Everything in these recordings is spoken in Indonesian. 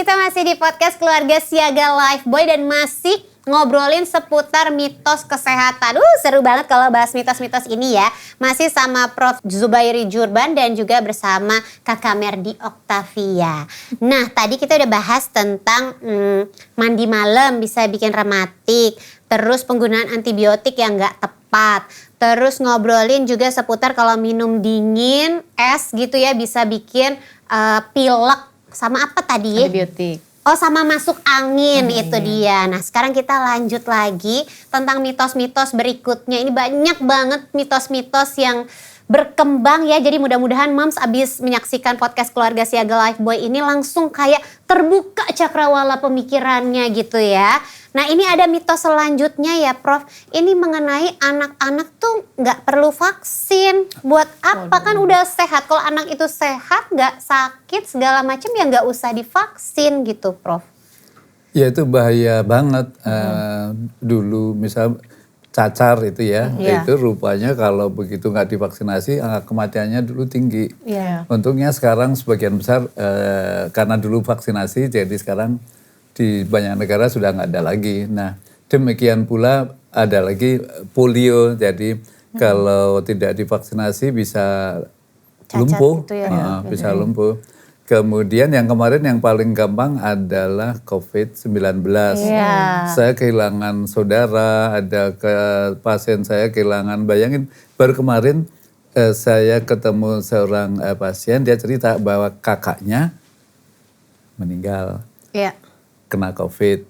kita masih di podcast Keluarga Siaga Lifeboy dan masih ngobrolin seputar mitos kesehatan. Seru banget kalau bahas mitos-mitos ini ya. Masih sama Prof. Zubairi Jurban dan juga bersama Kakak Merdi Oktavia. Nah, tadi kita udah bahas tentang mandi malam bisa bikin rematik. Terus penggunaan antibiotik yang gak tepat. Terus ngobrolin juga seputar kalau minum dingin, es gitu ya bisa bikin pilek. Sama apa tadi? Antibiotik. Oh, sama masuk angin itu dia. Nah, sekarang kita lanjut lagi tentang mitos-mitos berikutnya. Ini banyak banget mitos-mitos yang berkembang ya. Jadi mudah-mudahan Moms abis menyaksikan podcast Keluarga Siaga Lifeboy ini langsung kayak terbuka cakrawala pemikirannya gitu ya. Nah, ini ada mitos selanjutnya ya Prof. Ini mengenai anak-anak tuh gak perlu vaksin. Buat apa? Kan udah sehat. Kalau anak itu sehat gak sakit segala macam ya gak usah divaksin gitu Prof. Ya itu bahaya banget. Dulu misal cacar itu ya. Itu rupanya kalau begitu gak divaksinasi angka kematiannya dulu tinggi. Untungnya sekarang sebagian besar karena dulu vaksinasi jadi sekarang di banyak negara sudah nggak ada lagi. Nah, demikian pula ada lagi polio. Jadi kalau tidak divaksinasi bisa lumpuh, gitu ya. bisa lumpuh. Kemudian yang kemarin yang paling gampang adalah COVID-19. Saya kehilangan saudara, ada pasien saya kehilangan. Bayangin baru kemarin saya ketemu seorang pasien, dia cerita bahwa kakaknya meninggal. Kena COVID.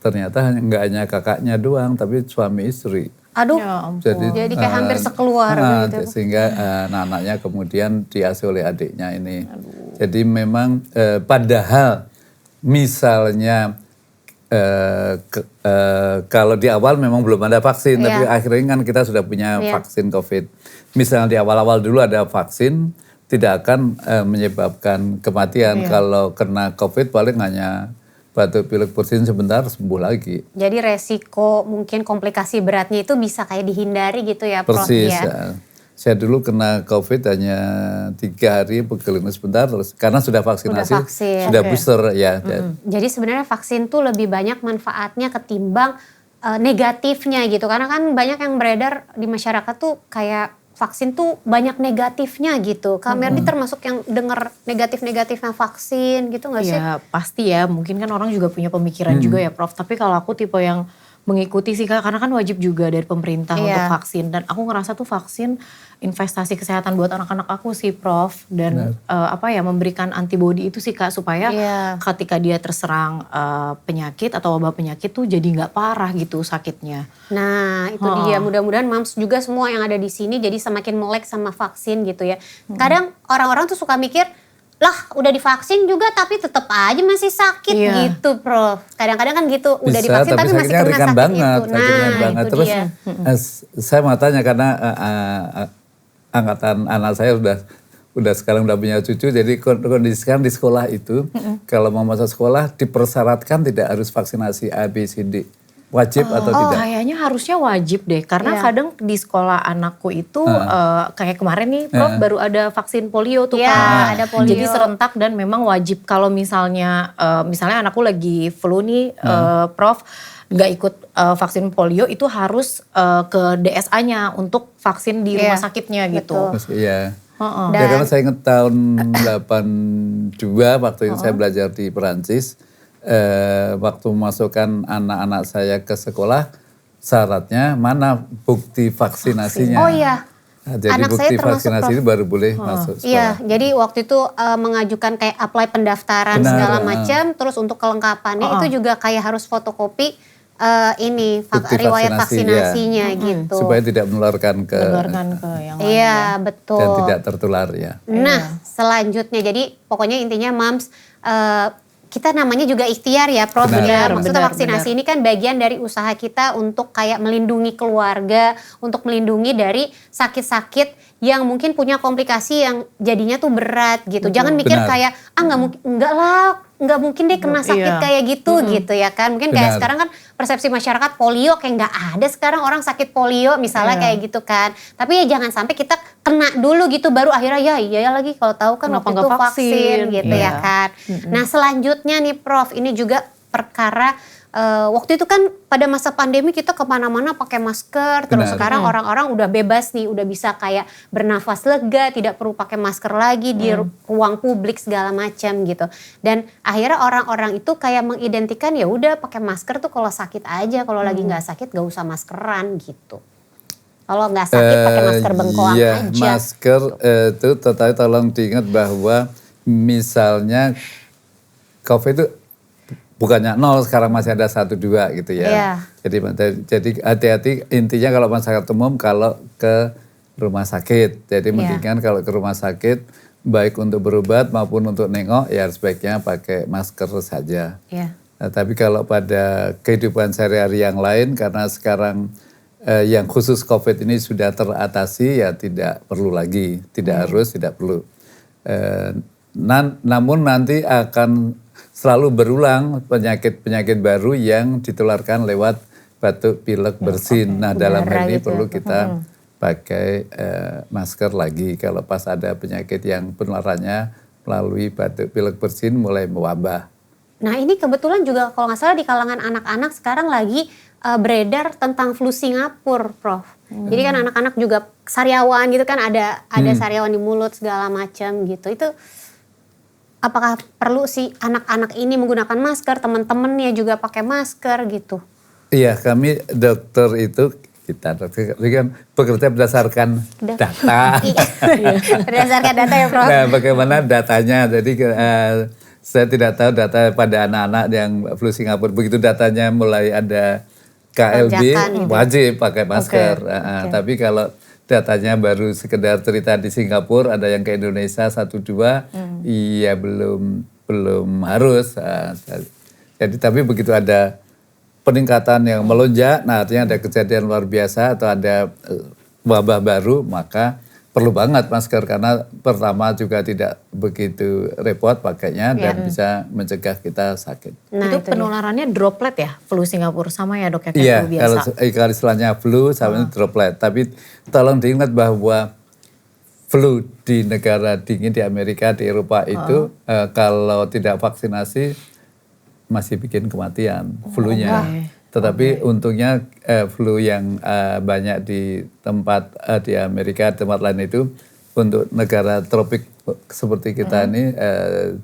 Ternyata nggak hanya kakaknya doang, tapi suami istri. Aduh, jadi kayak hampir sekeluarga gitu. Sehingga anaknya kemudian diasuh oleh adiknya ini. Jadi memang padahal misalnya kalau di awal memang belum ada vaksin, tapi akhirnya kan kita sudah punya vaksin COVID. Misalnya di awal-awal dulu ada vaksin, tidak akan menyebabkan kematian. Kalau kena COVID paling hanya batuk pilek bersin sebentar sembuh lagi. Jadi resiko mungkin komplikasi beratnya itu bisa kayak dihindari gitu ya Prof. Persis ya. Saya dulu kena COVID hanya 3 hari pegel sebentar terus karena sudah vaksinasi, sudah booster ya. Jadi sebenarnya vaksin tuh lebih banyak manfaatnya ketimbang negatifnya gitu. Karena kan banyak yang beredar di masyarakat tuh kayak vaksin tuh banyak negatifnya gitu. Kak Merdi termasuk yang dengar negatif-negatifnya vaksin gitu gak sih? Ya pasti ya, mungkin kan orang juga punya pemikiran juga ya Prof. Tapi kalau aku tipe yang mengikuti sih Kak, karena kan wajib juga dari pemerintah untuk vaksin. Dan aku ngerasa tuh vaksin investasi kesehatan buat anak-anak aku sih Prof. Dan memberikan antibodi itu sih Kak, supaya ketika dia terserang penyakit atau wabah penyakit tuh jadi gak parah gitu sakitnya. Nah itu dia, mudah-mudahan Moms juga semua yang ada di sini jadi semakin melek sama vaksin gitu ya. Kadang orang-orang tuh suka mikir, lah udah divaksin juga tapi tetap aja masih sakit gitu Prof. Kadang-kadang kan gitu, udah divaksin tapi masih kena sakit banget, itu. Nah terus saya mau tanya karena angkatan anak saya udah sekarang udah punya cucu, jadi kondisi kan di sekolah itu kalau mau masuk sekolah dipersyaratkan tidak harus vaksinasi A, B, C, D. Wajib atau tidak? Kayaknya harusnya wajib deh, karena kadang di sekolah anakku itu kayak kemarin nih Prof baru ada vaksin polio tuh Kak. Ada polio. Jadi serentak dan memang wajib kalau misalnya anakku lagi flu nih Prof nggak ikut vaksin polio itu harus ke DSA-nya untuk vaksin di rumah sakitnya gitu. Iya. Ya karena saya ingat tahun 82 waktu itu saya belajar di Perancis. Waktu memasukkan anak-anak saya ke sekolah, syaratnya mana bukti vaksinasinya. Oh iya. Nah, jadi anak bukti saya vaksinasi itu baru boleh masuk sekolah. Iya, jadi waktu itu mengajukan kayak apply pendaftaran segala macam, terus untuk kelengkapannya itu juga kayak harus fotokopi riwayat vaksinasinya gitu. Supaya tidak menularkan ke yang lain. Iya, betul. Dan tidak tertular ya. Nah, selanjutnya jadi pokoknya intinya Moms kita namanya juga ikhtiar ya Prof. Maksudnya vaksinasi ini kan bagian dari usaha kita untuk kayak melindungi keluarga, untuk melindungi dari sakit-sakit yang mungkin punya komplikasi yang jadinya tuh berat gitu. Jangan mikir Benar. kayak nggak mungkin deh kena sakit kayak gitu gitu ya kan. Mungkin kayak Benar. sekarang kan persepsi masyarakat polio kayak nggak ada sekarang orang sakit polio misalnya kayak gitu kan. Tapi ya jangan sampai kita kena dulu gitu baru akhirnya ya lagi kalau tahu kan Kenapa waktu nggak itu vaksin gitu Iya. ya kan. Nah selanjutnya nih Prof, ini juga perkara waktu itu kan pada masa pandemi kita kemana-mana pakai masker, terus Benar. sekarang orang-orang udah bebas nih, udah bisa kayak bernafas lega, tidak perlu pakai masker lagi di ruang publik segala macam gitu. Dan akhirnya orang-orang itu kayak mengidentikan ya udah pakai masker tuh kalau sakit aja, kalau lagi nggak sakit gak usah maskeran gitu. Kalau nggak sakit pakai masker bengkoang Iya, aja. masker itu tetapi tolong diingat bahwa misalnya COVID itu bukannya 0, sekarang masih ada 1, 2 gitu ya. Iya. Jadi hati-hati, intinya kalau masyarakat umum kalau ke rumah sakit. Jadi mendingan kalau ke rumah sakit baik untuk berobat maupun untuk nengok ya sebaiknya pakai masker saja. Iya. Nah, tapi kalau pada kehidupan sehari-hari yang lain karena sekarang yang khusus COVID ini sudah teratasi ya tidak perlu lagi, tidak harus, tidak perlu. Namun nanti akan selalu berulang penyakit-penyakit baru yang ditularkan lewat batuk, pilek, bersin. Nah dalam hal ini gitu. perlu kita pakai masker lagi kalau pas ada penyakit yang penularannya melalui batuk, pilek, bersin mulai mewabah. Nah ini kebetulan juga kalau nggak salah di kalangan anak-anak sekarang lagi beredar tentang flu Singapura, Prof. Jadi kan anak-anak juga sariawan gitu kan ada sariawan di mulut segala macam gitu. Itu apakah perlu sih anak-anak ini menggunakan masker, teman-temannya juga pakai masker gitu? Iya, kami dokter itu kita dokter kan bekerja berdasarkan data. Berdasarkan data ya, Prof. Nah, bagaimana datanya? Jadi saya tidak tahu data pada anak-anak yang flu Singapura. Begitu datanya mulai ada KLB, Lonjakan gitu. wajib pakai masker. Oke. Tapi kalau datanya baru sekedar cerita di Singapura, ada yang ke Indonesia 1, 2, iya belum harus. Jadi tapi begitu ada peningkatan yang melonjak, nah artinya ada kejadian luar biasa atau ada wabah baru, maka perlu banget masker karena pertama juga tidak begitu repot pakainya dan bisa mencegah kita sakit. Nah, itu penularannya droplet ya, flu Singapura sama ya dok ya kayak Iya, flu biasa. kalau istilahnya flu sama droplet. Tapi tolong diingat bahwa flu di negara dingin di Amerika, di Eropa itu kalau tidak vaksinasi masih bikin kematian flu-nya. Tetapi untungnya flu yang banyak di tempat di Amerika, tempat lain itu untuk negara tropik seperti kita ini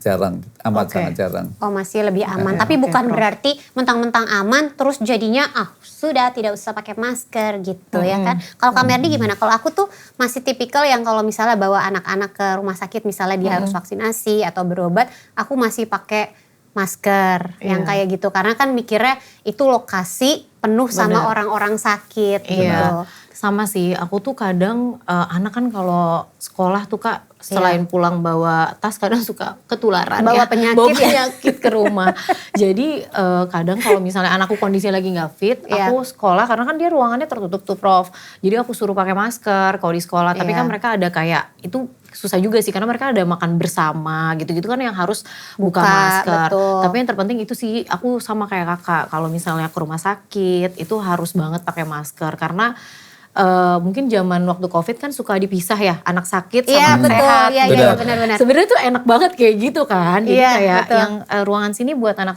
jarang, sangat jarang. Oh masih lebih aman, tapi bukan berarti mentang-mentang aman terus jadinya sudah tidak usah pakai masker gitu ya kan. Kalau Kak Merdi gimana? Kalau aku tuh masih tipikal yang kalau misalnya bawa anak-anak ke rumah sakit misalnya dia harus vaksinasi atau berobat, aku masih pakai masker yang kayak gitu. Karena kan mikirnya itu lokasi penuh sama orang-orang sakit gitu. Sama sih, aku tuh kadang anak kan kalau sekolah tuh Kak selain pulang bawa tas kadang suka ketularan Bawa penyakit ke rumah. Jadi kadang kalau misalnya anakku kondisi lagi nggak fit, aku sekolah karena kan dia ruangannya tertutup tuh Prof. Jadi aku suruh pakai masker kalau di sekolah. Tapi kan mereka ada kayak itu susah juga sih karena mereka ada makan bersama gitu-gitu kan yang harus buka masker. Betul. Tapi yang terpenting itu sih aku sama kayak kakak kalau misalnya ke rumah sakit itu harus banget pakai masker karena mungkin zaman waktu COVID kan suka dipisah ya anak sakit sama anak sehat. Iya benar-benar. Sebenarnya tuh enak banget kayak gitu kan. Jadi kayak betul. yang ruangan sini buat anak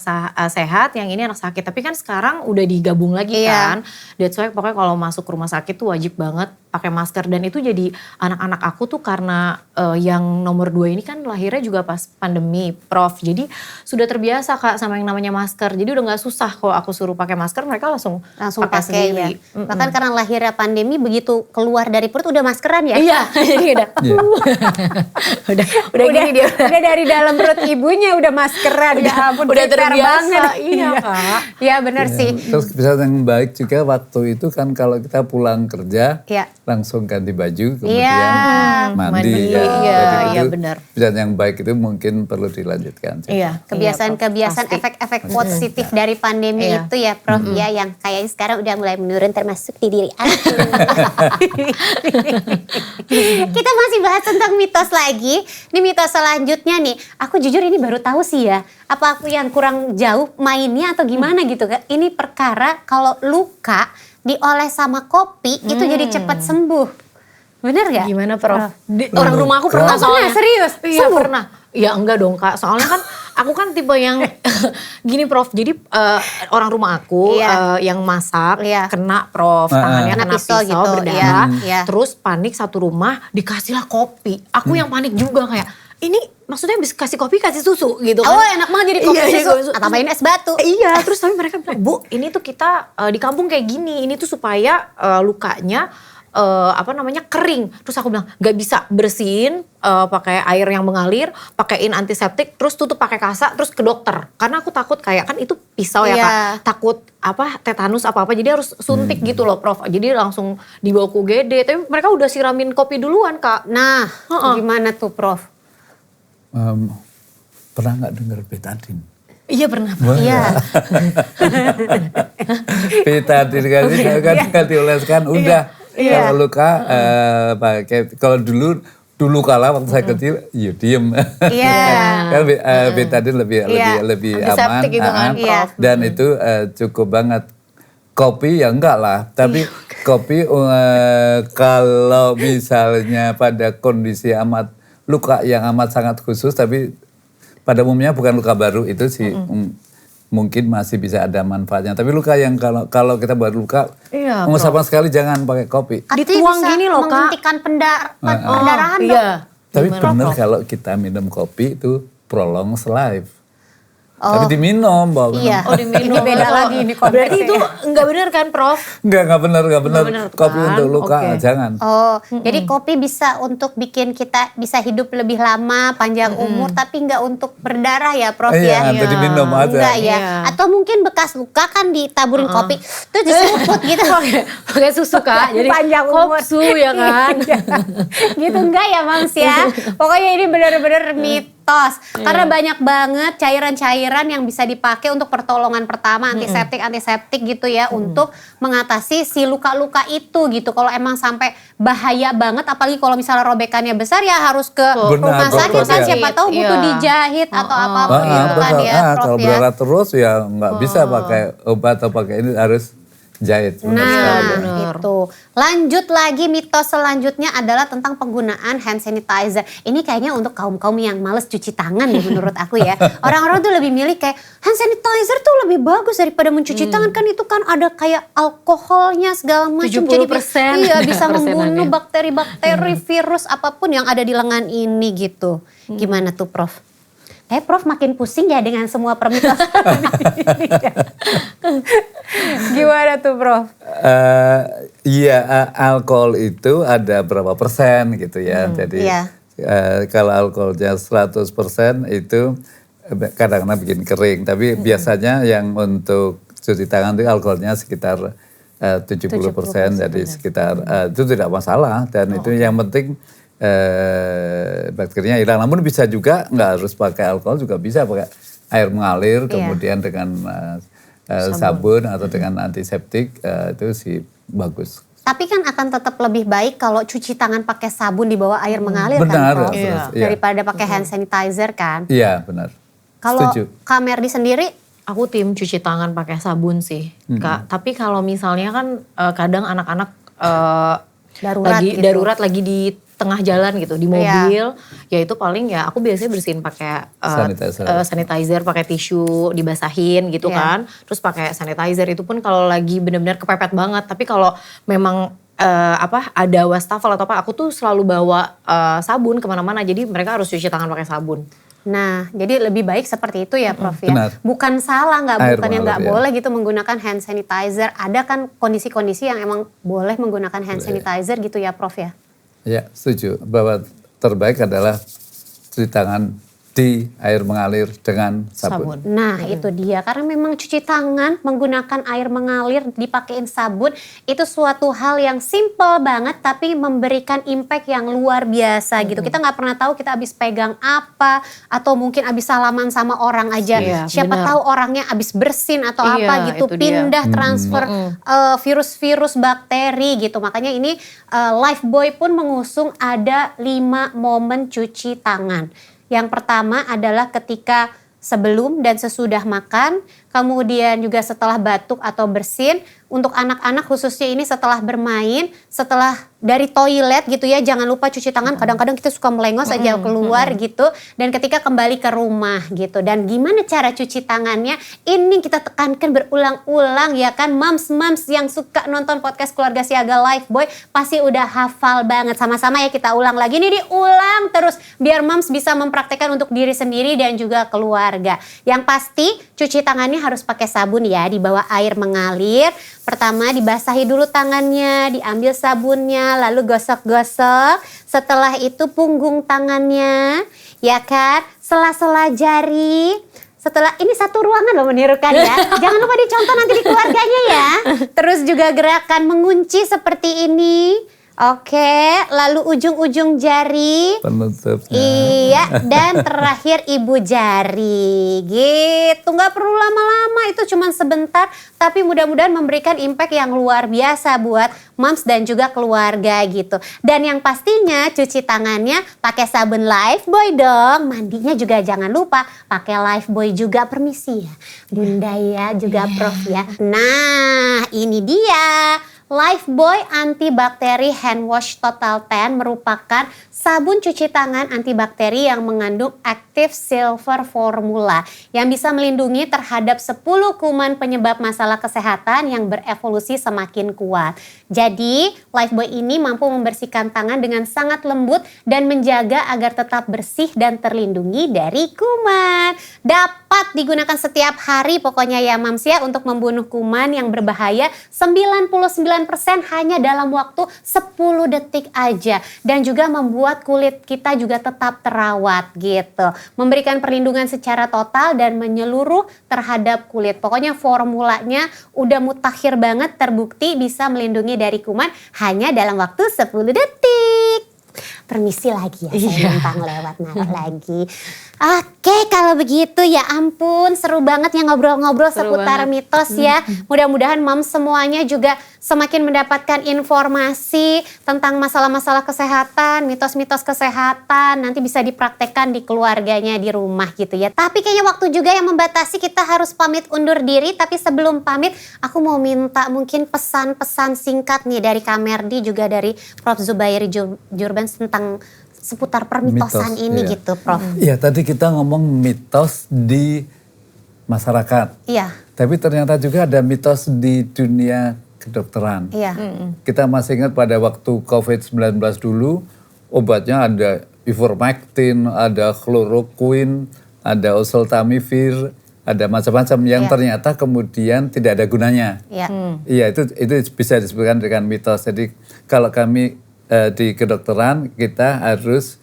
sehat, yang ini anak sakit. Tapi kan sekarang udah digabung lagi kan. That's why pokoknya kalau masuk rumah sakit tuh wajib banget pakai masker. Dan itu jadi anak-anak aku tuh karena yang nomor 2 ini kan lahirnya juga pas pandemi Prof. Jadi sudah terbiasa Kak sama yang namanya masker. Jadi udah gak susah kalau aku suruh pakai masker mereka langsung pakai sendiri. Ya. Bahkan karena lahirnya pandemi begitu keluar dari perut udah maskeran ya. Iya, jadi udah gini dia. Udah dari dalam perut ibunya udah maskeran. Ya ampun, udah terbiasa. banget. Iya Kak. Iya benar sih. Terus bisa yang baik juga waktu itu kan kalau kita pulang kerja, langsung ganti baju, kemudian mandi ya. Iya benar. Dan yang baik itu mungkin perlu dilanjutkan. Iya. Kebiasaan-kebiasaan efek-efek positif dari pandemi itu ya Prof ya, yang kayaknya sekarang udah mulai menurun termasuk di diri aku. Kita masih bahas tentang mitos lagi. Ini mitos selanjutnya nih. Aku jujur ini baru tahu sih ya. Apa aku yang kurang jauh mainnya atau gimana gitu kan. Ini perkara kalau luka dioles sama kopi itu jadi cepat sembuh. Bener gak? Gimana Prof? Orang rumah aku pernah soalnya. Serius? Iya pernah. Ya enggak dong Kak, soalnya kan aku kan tipe yang gini Prof, jadi orang rumah aku yang masak kena Prof, tangannya kena pisau gitu, berdarah, terus panik satu rumah dikasihlah kopi. Aku yang panik juga kayak, ini maksudnya habis kasih kopi kasih susu gitu kan. Oh enak banget jadi kopi susu, tambahin es batu. Iya, terus tapi mereka bilang, Bu ini tuh kita di kampung kayak gini, ini tuh supaya lukanya kering. Terus aku bilang nggak bisa, bersihin pakai air yang mengalir, pakaiin antiseptik, terus tutup pakai kasa, terus ke dokter. Karena aku takut kayak kan itu pisau ya Kak, takut tetanus apa-apa, jadi harus suntik gitu loh Prof. Jadi langsung dibawa ke UGD, tapi mereka udah siramin kopi duluan Kak. Nah, gimana tuh Prof? Pernah nggak dengar betadine? Iya pernah. Iya. Betadine kan dioleskan udah. Kalau luka pakai, kalau dulu kala waktu saya kecil, diem. Kan betadine lebih aman. Gitu kan, dan itu cukup banget. Kopi ya enggak lah, tapi kopi kalau misalnya pada kondisi luka yang amat sangat khusus, tapi pada umumnya bukan luka baru, itu sih mungkin masih bisa ada manfaatnya. Tapi luka yang kalau kita baru luka, sama sekali jangan pakai kopi. Dituang gini loh Kak. Menghentikan pendarahan dong. Tapi benar kalau kita minum kopi itu prolongs life. Tapi diminum, Mbak. Iya. Diminum. Ini beda lagi ini konteksnya. Berarti itu enggak benar kan Prof? Enggak benar. Kopi untuk luka jangan. Jadi kopi bisa untuk bikin kita bisa hidup lebih lama, panjang umur, tapi enggak untuk berdarah ya Prof ya? Iya, diminum aja. Enggak ya. Atau mungkin bekas luka kan ditaburin kopi, terus diseruput gitu. Pakai susu Kak, jadi panjang umur. Kopsu ya kan? Gitu enggak ya Mams ya? Pokoknya ini benar-benar mitos. Karena banyak banget cairan-cairan yang bisa dipakai untuk pertolongan pertama, antiseptik gitu ya, untuk mengatasi si luka-luka itu gitu. Kalau emang sampai bahaya banget, apalagi kalau misalnya robekannya besar ya harus ke rumah sakit kan, siapa tahu butuh dijahit atau apa-apa gitu kan ya Prof kalau ya. berdarah terus ya nggak bisa pakai obat atau pakai ini, harus jahit. Itu. Lanjut lagi, mitos selanjutnya adalah tentang penggunaan hand sanitizer. Ini kayaknya untuk kaum-kaum yang males cuci tangan ya menurut aku ya. Orang-orang tuh lebih milih kayak hand sanitizer tuh lebih bagus daripada mencuci tangan, kan itu kan ada kayak alkoholnya segala macam. 70%. Jadi bisa membunuh bakteri-bakteri, virus apapun yang ada di lengan ini gitu. Gimana tuh Prof? Prof makin pusing ya dengan semua permitos. Gimana tuh Prof? Alkohol itu ada berapa persen gitu ya. Jadi kalau alkoholnya 100% itu kadang-kadang bikin kering. Tapi biasanya yang untuk cuci tangan itu alkoholnya sekitar 70%. Jadi sekitar itu tidak masalah. Dan itu yang penting bakterinya hilang. Namun bisa juga nggak harus pakai alkohol, juga bisa pakai air mengalir, kemudian dengan sabun atau dengan antiseptik, itu sih bagus. Tapi kan akan tetap lebih baik kalau cuci tangan pakai sabun di bawah air mengalir benar, kan Prof? Daripada pakai hand sanitizer kan? Iya benar. Kalau Kak Merdi sendiri? Aku tim cuci tangan pakai sabun sih Kak. Tapi kalau misalnya kan kadang anak-anak darurat lagi di tengah jalan gitu, di mobil, ya itu paling ya aku biasanya bersihin pakai sanitizer, pakai tisu dibasahin gitu kan, terus pakai sanitizer. Itu pun kalau lagi benar-benar kepepet banget. Tapi kalau memang ada wastafel atau apa, aku tuh selalu bawa sabun kemana-mana, jadi mereka harus cuci tangan pakai sabun. Nah, jadi lebih baik seperti itu ya Prof ya. Benar. Bukan salah, bukan yang nggak boleh gitu menggunakan hand sanitizer. Ada kan kondisi-kondisi yang emang boleh menggunakan hand sanitizer gitu ya Prof ya. Ya, setuju bahwa terbaik adalah cuci tangan di air mengalir dengan sabun. Nah itu dia, karena memang cuci tangan menggunakan air mengalir dipakein sabun itu suatu hal yang simple banget tapi memberikan impact yang luar biasa gitu. Kita nggak pernah tahu kita habis pegang apa atau mungkin habis salaman sama orang aja. Siapa tahu orangnya habis bersin atau apa gitu, pindah transfer virus-virus bakteri gitu. Makanya ini Lifebuoy pun mengusung ada 5 momen cuci tangan. Yang pertama adalah ketika sebelum dan sesudah makan, kemudian juga setelah batuk atau bersin. Untuk anak-anak khususnya ini setelah bermain, setelah dari toilet gitu ya, jangan lupa cuci tangan. Kadang-kadang kita suka melengos aja keluar gitu. Dan ketika kembali ke rumah gitu. Dan gimana cara cuci tangannya? Ini kita tekankan berulang-ulang ya kan. Moms-moms yang suka nonton podcast Keluarga Siaga Lifebuoy pasti udah hafal banget. Sama-sama ya kita ulang lagi. Ini diulang terus biar moms bisa mempraktekkan untuk diri sendiri dan juga keluarga. Yang pasti cuci tangannya harus pakai sabun ya, di bawah air mengalir. Pertama dibasahi dulu tangannya, diambil sabunnya, lalu gosok-gosok. Setelah itu punggung tangannya, ya kan, sela-sela jari. Setelah ini satu ruangan loh menirukan ya. Jangan lupa dicontoh nanti di keluarganya ya. Terus juga gerakan mengunci seperti ini. Oke, lalu ujung-ujung jari. Penutupnya. Iya, dan terakhir ibu jari. Gitu, nggak perlu lama-lama, itu cuma sebentar. Tapi mudah-mudahan memberikan impact yang luar biasa buat moms dan juga keluarga gitu. Dan yang pastinya cuci tangannya pakai sabun Lifebuoy dong. Mandinya juga jangan lupa pakai Lifebuoy juga, permisi ya Bunda ya, juga Prof ya. Nah, ini dia. Lifebuoy Antibakteri Hand Wash Total 10 merupakan sabun cuci tangan antibakteri yang mengandung Active Silver Formula yang bisa melindungi terhadap 10 kuman penyebab masalah kesehatan yang berevolusi semakin kuat. Jadi, Lifebuoy ini mampu membersihkan tangan dengan sangat lembut dan menjaga agar tetap bersih dan terlindungi dari kuman. Dapat digunakan setiap hari pokoknya ya Mams ya, untuk membunuh kuman yang berbahaya 99% hanya dalam waktu 10 detik aja. Dan juga membuat kulit kita juga tetap terawat gitu. Memberikan perlindungan secara total dan menyeluruh terhadap kulit. Pokoknya formulanya udah mutakhir banget, terbukti bisa melindungi dari kuman hanya dalam waktu 10 detik. Permisi lagi ya, saya numpang lewat naruh lagi. Oke, kalau begitu ya ampun, seru banget ya ngobrol-ngobrol seputar mitos ya. Mudah-mudahan moms semuanya juga semakin mendapatkan informasi tentang masalah-masalah kesehatan, mitos-mitos kesehatan. Nanti bisa dipraktekkan di keluarganya di rumah gitu ya. Tapi kayaknya waktu juga yang membatasi, kita harus pamit undur diri. Tapi sebelum pamit, aku mau minta mungkin pesan-pesan singkat nih dari Kamerdi juga dari Prof Zubairi Jurbans tentang seputar permitosan ini gitu Prof. Iya, tadi kita ngomong mitos di masyarakat. Iya. Tapi ternyata juga ada mitos di dunia kedokteran. Iya. Kita masih ingat pada waktu COVID-19 dulu, obatnya ada ivermectin, ada chloroquine, ada oseltamivir, ada macam-macam yang ternyata kemudian tidak ada gunanya. Iya, itu bisa disebutkan dengan mitos. Jadi kalau kami di kedokteran kita harus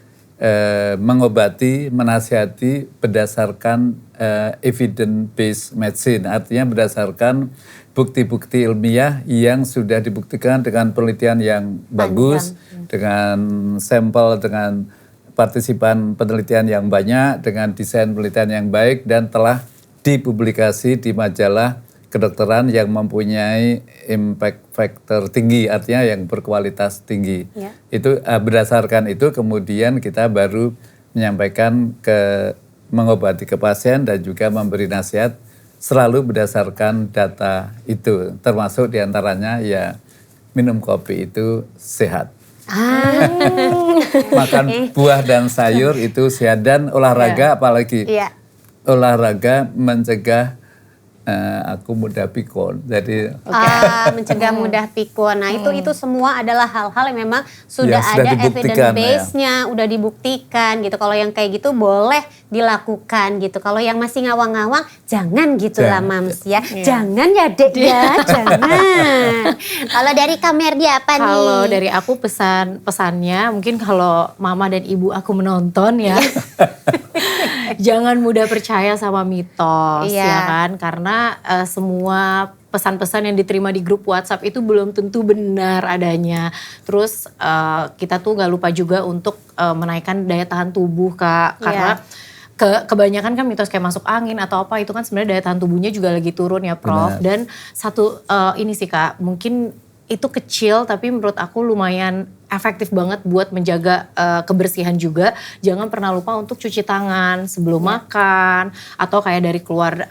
mengobati, menasihati berdasarkan evidence-based medicine. Artinya berdasarkan bukti-bukti ilmiah yang sudah dibuktikan dengan penelitian yang bagus, dengan sampel, dengan partisipan penelitian yang banyak, dengan desain penelitian yang baik, dan telah dipublikasi di majalah kedokteran yang mempunyai impact factor tinggi, artinya yang berkualitas tinggi. Itu berdasarkan itu kemudian kita baru menyampaikan mengobati ke pasien dan juga memberi nasihat selalu berdasarkan data itu. Termasuk diantaranya ya minum kopi itu sehat. Makan buah dan sayur itu sehat, dan olahraga apalagi. Olahraga mencegah aku mudah pikun, jadi mencegah mudah pikun. Nah itu semua adalah hal-hal yang memang sudah ada evidence base-nya, udah dibuktikan gitu. Kalau yang kayak gitu boleh dilakukan gitu. Kalau yang masih ngawang-ngawang jangan gitu lah Mams ya. Jangan ya Dek ya, jangan. Kalau dari Kamerdi apa nih? Kalau dari aku pesannya mungkin kalau mama dan ibu aku menonton ya. jangan mudah percaya sama mitos ya kan, karena semua pesan-pesan yang diterima di grup WhatsApp itu belum tentu benar adanya. Terus kita tuh gak lupa juga untuk menaikkan daya tahan tubuh Kak, karena kebanyakan kan mitos kayak masuk angin atau apa itu kan sebenarnya daya tahan tubuhnya juga lagi turun ya Prof. Benar. Dan satu ini sih Kak, mungkin itu kecil tapi menurut aku lumayan efektif banget buat menjaga kebersihan juga. Jangan pernah lupa untuk cuci tangan sebelum makan atau kayak dari keluar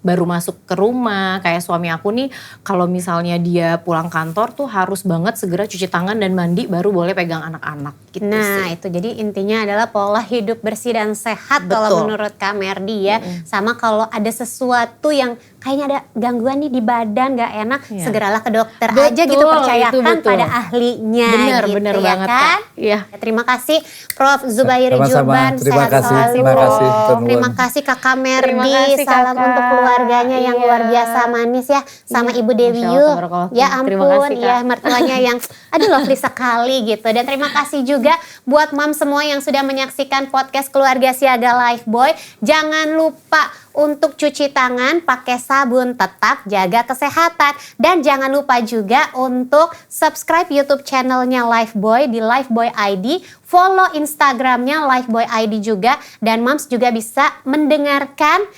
baru masuk ke rumah. Kayak suami aku nih kalau misalnya dia pulang kantor tuh harus banget segera cuci tangan dan mandi baru boleh pegang anak-anak gitu sih. Itu jadi intinya adalah pola hidup bersih dan sehat. Betul. Kalau menurut Kak Merdi ya. Sama kalau ada sesuatu yang kayaknya ada gangguan nih di badan gak enak, segeralah ke dokter aja gitu, percayakan pada ahlinya. Bener gitu, banget ya kan? Iya. Terima kasih Prof Zubairi Jurban, terima sehat kasih, selalu. terima kasih. Terima kasih Kakak Merdi, salam untuk keluarganya yang luar biasa manis ya, sama Ibu Dewi Yu. Ya ampun, ya mertuanya yang aduh lovely sekali gitu. Dan terima kasih juga buat mom semua yang sudah menyaksikan podcast Keluarga Siaga Lifeboy. Jangan lupa untuk cuci tangan, pakai sabun, tetap jaga kesehatan. Dan jangan lupa juga untuk subscribe YouTube channelnya Lifeboy di Lifeboy ID. Follow Instagramnya Lifeboy ID juga. Dan moms juga bisa mendengarkan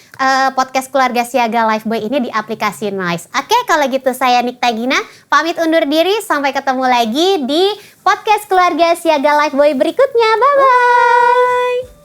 podcast Keluarga Siaga Lifeboy ini di aplikasi Nice. Oke, kalau gitu saya Nikta Gina pamit undur diri. Sampai ketemu lagi di podcast Keluarga Siaga Lifeboy berikutnya. Bye-bye.